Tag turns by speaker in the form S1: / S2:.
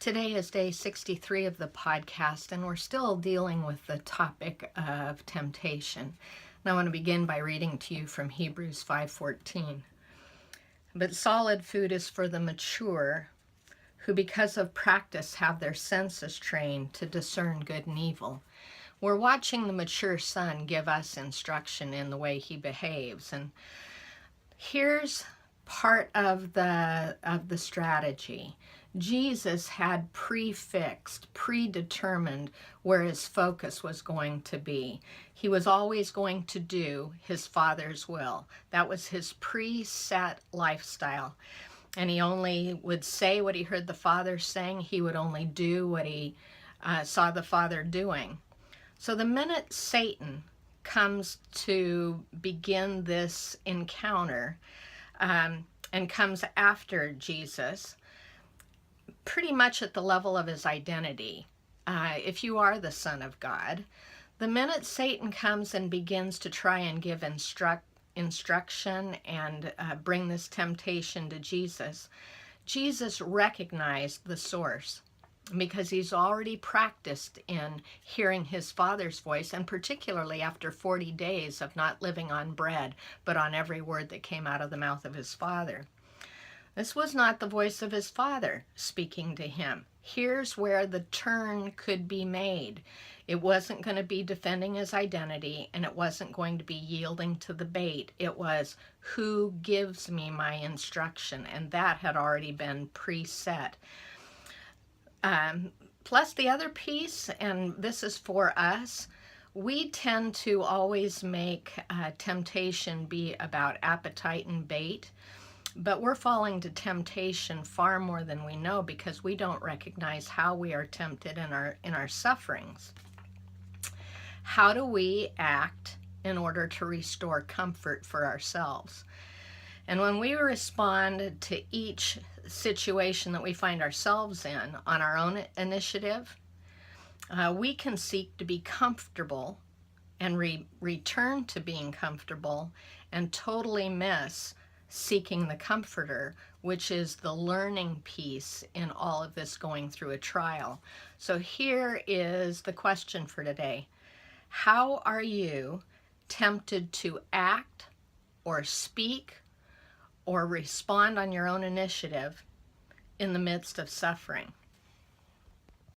S1: Today is day 63 of the podcast, and we're still dealing with the topic of temptation. And I want to begin by reading to you from Hebrews 5:14. But solid food is for the mature, who because of practice have their senses trained to discern good and evil. We're watching the mature son give us instruction in the way he behaves, and here's part of the strategy. Jesus had predetermined where his focus was going to be. He was always going to do his Father's will. That was his preset lifestyle. And he only would say what he heard the Father saying. He would only do what he saw the Father doing. So the minute Satan comes to begin this encounter and comes after Jesus, pretty much at the level of his identity, if you are the Son of God, the minute Satan comes and begins to try and give instruction and bring this temptation to Jesus, Jesus recognized the source, because he's already practiced in hearing his Father's voice, and particularly after 40 days of not living on bread, but on every word that came out of the mouth of his Father. This was not the voice of his Father speaking to him. Here's where the turn could be made. It wasn't going to be defending his identity, and it wasn't going to be yielding to the bait. It was, who gives me my instruction? And that had already been preset. Plus the other piece, and this is for us, we tend to always make temptation be about appetite and bait, but we're falling to temptation far more than we know, because we don't recognize how we are tempted in our sufferings. How do we act in order to restore comfort for ourselves? And when we respond to each situation that we find ourselves in on our own initiative, we can seek to be comfortable and return to being comfortable and totally miss seeking the comforter, which is the learning piece in all of this going through a trial. So here is the question for today. How are you tempted to act or speak or respond on your own initiative in the midst of suffering?